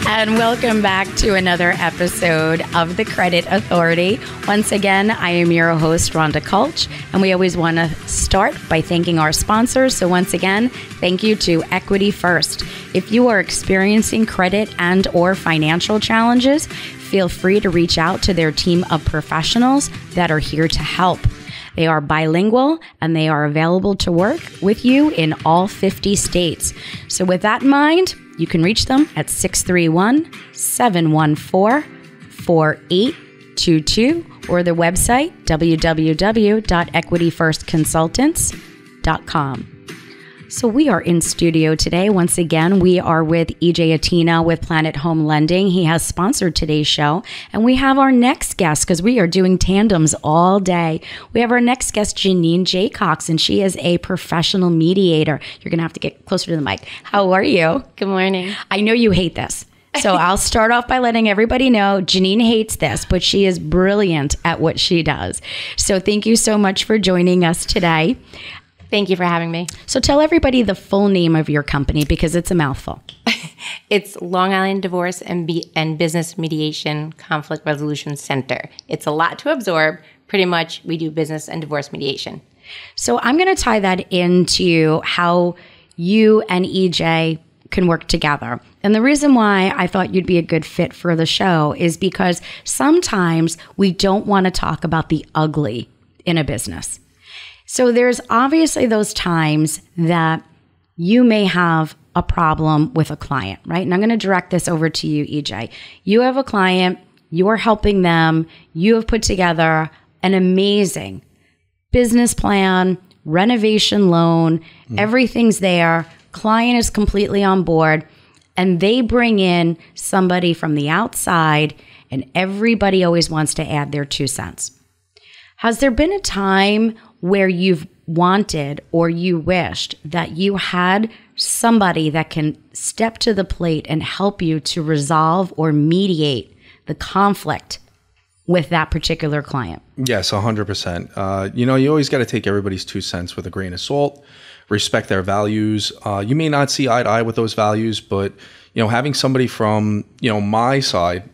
And welcome back to another episode of The Credit Authority. Once again, I am your host, Rhonda Kulch, and we always want to start by thanking our sponsors. So once again, thank you to Equity First. If you are experiencing credit and or financial challenges, feel free to reach out to their team of professionals that are here to help. They are bilingual and they are available to work with you in all 50 states. So with that in mind, you can reach them at 631-714-4822 or the website www.equityfirstconsultants.com. So we are in studio today. Once again, we are with EJ Attina with Planet Home Lending. He has sponsored today's show. And we have our next guest, because we are doing tandems all day. We have our next guest, Janine Jaycox, and she is a professional mediator. You're going to have to get closer to the mic. How are you? Good morning. I know you hate this. So I'll start off by letting everybody know Janine hates this, but she is brilliant at what she does. So thank you so much for joining us today. Thank you for having me. So tell everybody the full name of your company, because it's a mouthful. It's Long Island Divorce and Business Mediation Conflict Resolution Center. It's a lot to absorb. Pretty much, we do business and divorce mediation. So I'm going to tie that into how you and EJ can work together. And the reason why I thought you'd be a good fit for the show is because sometimes we don't want to talk about the ugly in a business. So there's obviously those times that you may have a problem with a client, right? And I'm going to direct this over to you, EJ. You have a client, you are helping them, you have put together an amazing business plan, renovation loan, everything's there, client is completely on board, and they bring in somebody from the outside, and everybody always wants to add their 2 cents. Has there been a time where you've wanted or you wished that you had somebody that can step to the plate and help you to resolve or mediate the conflict with that particular client? Yes, 100%. You always got to take everybody's 2 cents with a grain of salt, respect their values. You may not see eye to eye with those values, but, having somebody from, my side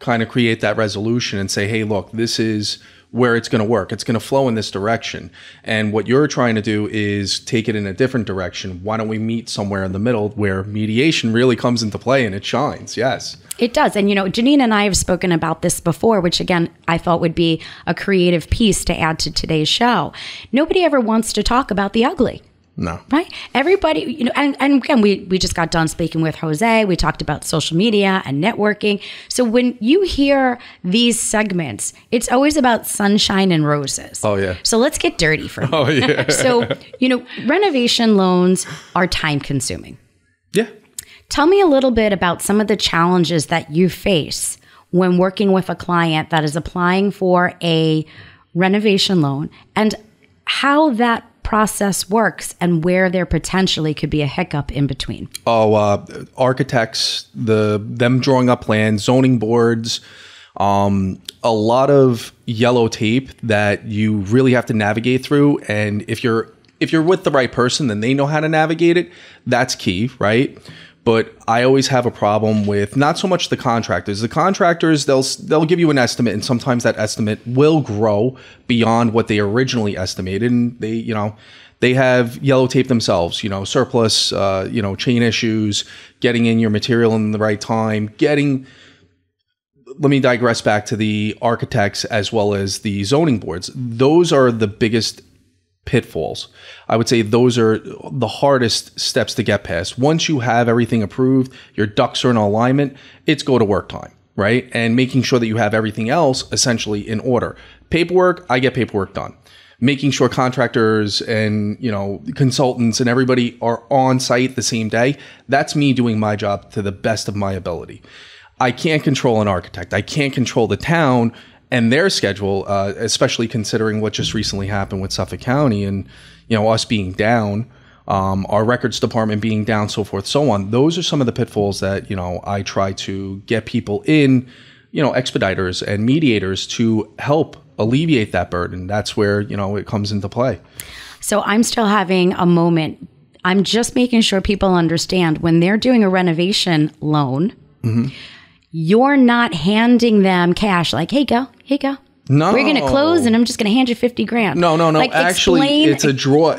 kind of create that resolution and say, hey, look, this is where it's going to work. It's going to flow in this direction. And what you're trying to do is take it in a different direction. Why don't we meet somewhere in the middle where mediation really comes into play and it shines? Yes. It does. And, Janine and I have spoken about this before, which again, I thought would be a creative piece to add to today's show. Nobody ever wants to talk about the ugly. No. Right? Everybody, and again, we just got done speaking with Jose. We talked about social media and networking. So when you hear these segments, it's always about sunshine and roses. Oh, yeah. So let's get dirty for a minute. Oh, yeah. So, renovation loans are time consuming. Yeah. Tell me a little bit about some of the challenges that you face when working with a client that is applying for a renovation loan and how that process works and where there potentially could be a hiccup in between. Architects, them drawing up plans, zoning boards, a lot of yellow tape that you really have to navigate through. And if you're with the right person, then they know how to navigate it. That's key, right? But I always have a problem with not so much the contractors. The contractors, they'll give you an estimate, and sometimes that estimate will grow beyond what they originally estimated. And they have yellow tape themselves, surplus, chain issues, getting in your material in the right time, let me digress back to the architects as well as the zoning boards. Those are the biggest pitfalls. I would say those are the hardest steps to get past. Once you have everything approved, your ducks are in alignment, it's go to work time, right? And making sure that you have everything else essentially in order. Paperwork, I get paperwork done. Making sure contractors and, consultants and everybody are on site the same day, that's me doing my job to the best of my ability. I can't control an architect. I can't control the town and their schedule, especially considering what just recently happened with Suffolk County and, us being down, our records department being down, so forth, so on. Those are some of the pitfalls that, I try to get people in, expediters and mediators to help alleviate that burden. That's where, it comes into play. So I'm still having a moment. I'm just making sure people understand when they're doing a renovation loan, You're not handing them cash like, hey, go. No. We're going to close and I'm just going to hand you 50 grand. No. Like, actually, it's a draw.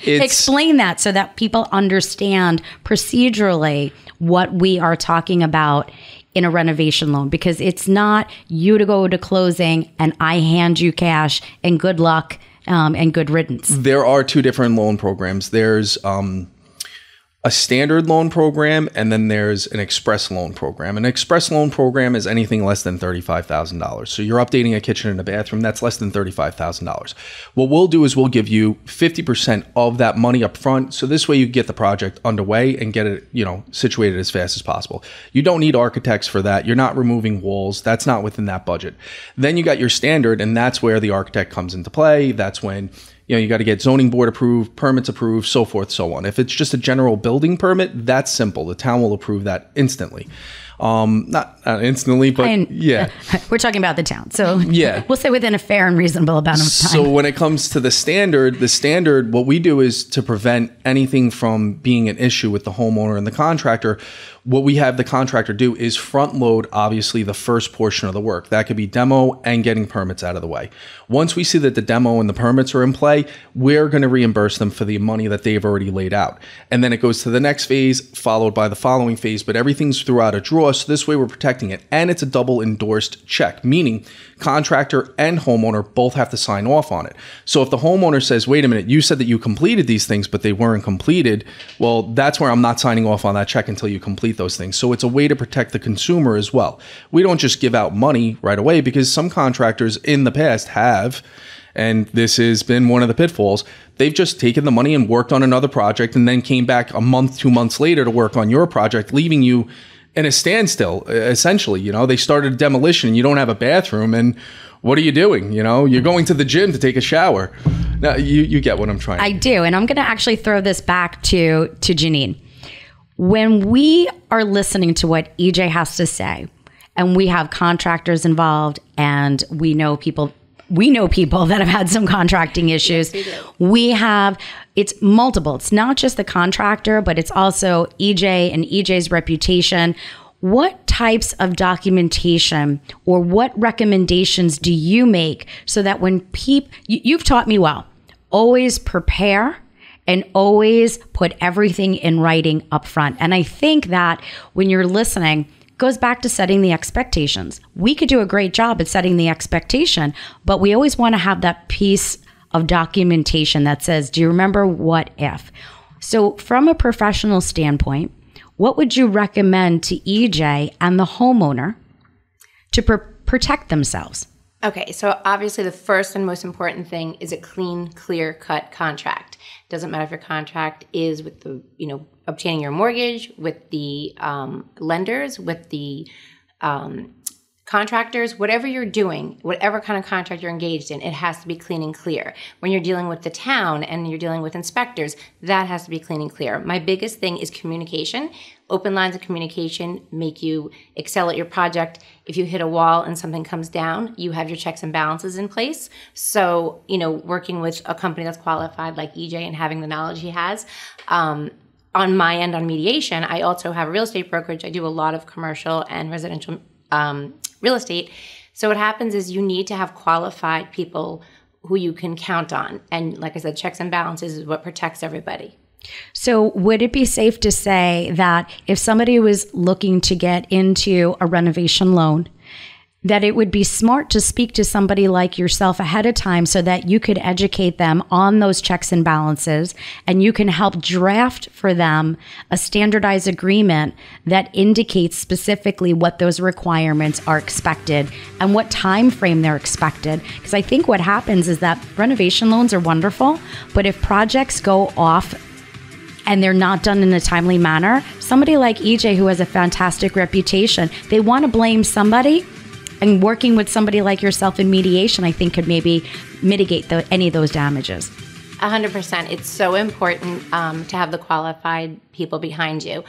Explain that so that people understand procedurally what we are talking about in a renovation loan, because it's not you to go to closing and I hand you cash and good luck and good riddance. There are two different loan programs. There's a standard loan program, and then there's an express loan program. An express loan program is anything less than $35,000. So you're updating a kitchen and a bathroom, that's less than $35,000. What we'll do is we'll give you 50% of that money up front. So this way you get the project underway and get it, situated as fast as possible. You don't need architects for that. You're not removing walls. That's not within that budget. Then you got your standard, and that's where the architect comes into play. That's when you got to get zoning board approved, permits approved, so forth, so on. If it's just a general building permit, that's simple. The town will approve that instantly. Not instantly, but yeah. We're talking about the town. So yeah, we'll say within a fair and reasonable amount of time. So when it comes to the standard, what we do is to prevent anything from being an issue with the homeowner and the contractor. What we have the contractor do is front load, obviously, the first portion of the work. That could be demo and getting permits out of the way. Once we see that the demo and the permits are in play, we're going to reimburse them for the money that they've already laid out. And then it goes to the next phase, followed by the following phase, but everything's throughout a draw. So this way we're protecting it. And it's a double endorsed check, meaning contractor and homeowner both have to sign off on it. So if the homeowner says, wait a minute, you said that you completed these things, but they weren't completed, well, that's where I'm not signing off on that check until you complete those things. So it's a way to protect the consumer as well. We don't just give out money right away, because some contractors in the past have, and this has been one of the pitfalls, they've just taken the money and worked on another project and then came back a month, 2 months later to work on your project, leaving you in a standstill, essentially. They started demolition, you don't have a bathroom, and what are you doing? You're going to the gym to take a shower. Now, you get what I'm trying to I do, and I'm going to actually throw this back to Janine. When we are listening to what EJ has to say, and we have contractors involved, and we know people that have had some contracting issues. Yes, it's multiple. It's not just the contractor, but it's also EJ and EJ's reputation. What types of documentation or what recommendations do you make so that when you've taught me well, always prepare and always put everything in writing up front. And I think that when you're listening, goes back to setting the expectations. We could do a great job at setting the expectation, but we always want to have that piece of documentation that says, do you remember what if? So from a professional standpoint, what would you recommend to EJ and the homeowner to protect themselves? Okay, so obviously the first and most important thing is a clean, clear-cut contract. Doesn't matter if your contract is with the, obtaining your mortgage, with the lenders, with the contractors, whatever you're doing, whatever kind of contract you're engaged in, it has to be clean and clear. When you're dealing with the town and you're dealing with inspectors, that has to be clean and clear. My biggest thing is communication. Open lines of communication make you excel at your project. If you hit a wall and something comes down, you have your checks and balances in place. So, working with a company that's qualified like EJ and having the knowledge he has, on my end on mediation, I also have a real estate brokerage. I do a lot of commercial and residential real estate. So what happens is you need to have qualified people who you can count on. And like I said, checks and balances is what protects everybody. So would it be safe to say that if somebody was looking to get into a renovation loan, that it would be smart to speak to somebody like yourself ahead of time so that you could educate them on those checks and balances, and you can help draft for them a standardized agreement that indicates specifically what those requirements are expected and what time frame they're expected? Because I think what happens is that renovation loans are wonderful, but if projects go off and they're not done in a timely manner, somebody like EJ, who has a fantastic reputation, they want to blame somebody. And working with somebody like yourself in mediation, I think, could maybe mitigate any of those damages. 100%. It's so important to have the qualified people behind you.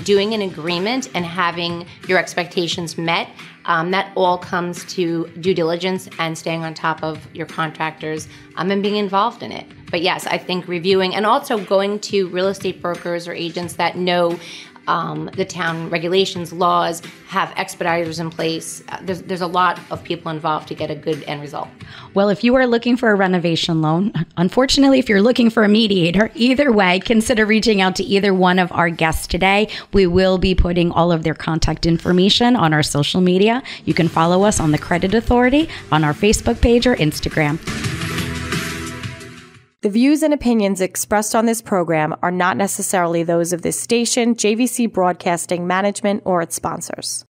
Doing an agreement and having your expectations met, that all comes to due diligence and staying on top of your contractors and being involved in it. But yes, I think reviewing and also going to real estate brokers or agents that know the town regulations, laws, have expediters in place. There's a lot of people involved to get a good end result. Well, if you are looking for a renovation loan, unfortunately, if you're looking for a mediator, either way, consider reaching out to either one of our guests today. We will be putting all of their contact information on our social media. You can follow us on the Credit Authority, on our Facebook page or Instagram. The views and opinions expressed on this program are not necessarily those of this station, JVC Broadcasting Management, or its sponsors.